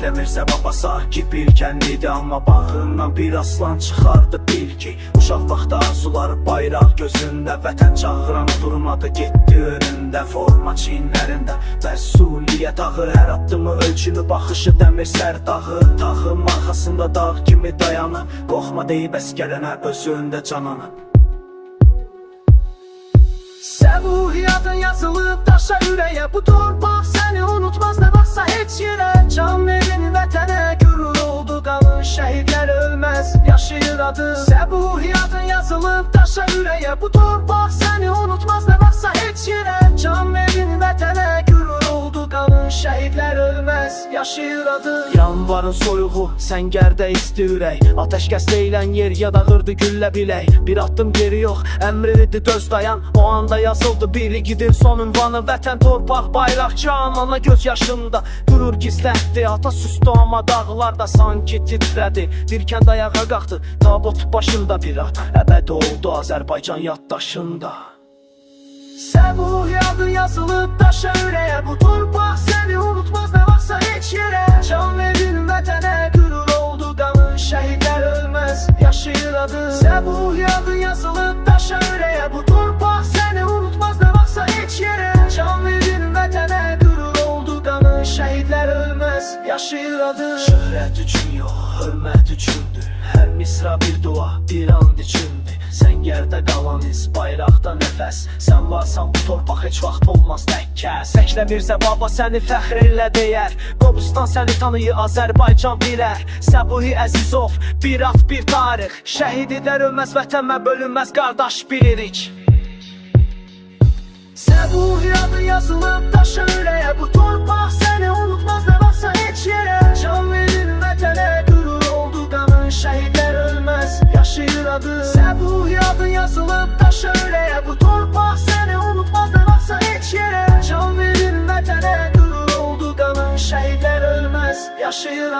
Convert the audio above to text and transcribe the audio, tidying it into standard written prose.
Səkləmirsə baba sakit bir kəndiydi, amma bağrından bir aslan çıxardı bil ki, uşaq vaxtı arzuları bayraq gözündə, vətən çağıran durmadı getdi önündə, forma çiyinlərində məsuliyyət ağı, hər addımı ölçülü baxışı dəmir sərdağı, tağın arxasında dağ kimi dayanı, qorxma deyib əskərənə özündə cananı. Səbuhiyyatın yazılıb daşa ürəyə, bu torpaq səni unutmaz nə vaxtsa heç yerə. Can verin vətənə, gürur oldu qanın, şəhidlər ölməz, yaşayır adı. Səbuhiyyatın yazılıb daşa ürəyə, bu torpaq səni unutmaz nə vaxtsa heç yerə. Can verin vətənə, gürur oldu qanın, şəhidlər ölməz, yaşayır adı. Yanvarın soyuğu, səngərdə isti ürək, ateşkəs deyilən yer yadağırdı güllə bilək. Bir addım geri yox, əmrinidir döz dayan, o anda yazıldı bir igidin son ünvanı. Vətən, torpaq, bayraq, can, ana göz yaşında durur gizlətdi. Ata süstü amma dağlarda sanki titrədi, bir kənd ayağa qalxdı, tabut başında bir at əbədi oldu Azərbaycan yaddaşında. Səbuhiyyatın yazılıb daşa ürəyə, bu torpaq səni unutmaz nə vaxtsa heç yerə. Can verin vətənə, gürur oldu qanın, şəhidlər ölməz, yaşayır adı. Səbuhiyyatın yazılıb daşa ürəyə, bu torpaq səni unutmaz nə vaxtsa heç yerə. Can verin vətənə, gürur oldu qanın, şəhidlər ölməz, yaşayır adı. Şöhrət üçün yox, hörmət üçündür, hər misra bir dua, bir and üçündür. Səngərdə qalan iz, bayraqda nəfəs, sən varsan bu torpaq heç vaxt olmaz təkkə. Səkləmirsə baba səni fəxr elə deyər, Qobustan səni tanıyır, Azərbaycan bilər. Səbuhi Əzizov, bir at bir tarix, şəhidlər ölməz, vətənmə bölünməz, qardaş bilirik. Səbuhiyyatın yazılıb daşa ürəyə, bu torpaq səni unutmaz nə vaxtsa heç yerə. Can verin vətənə, gürur oldu qanın, şəhidlər ölməz, yaşayır adı. Səbuhiyyatın yazılıb daşa ürəyə, bu torpaq səni unutmaz nə vaxtsa heç yerə. Can verin vətənə, gürur oldu qanın, şəhidlər ölməz, yaşayır adı.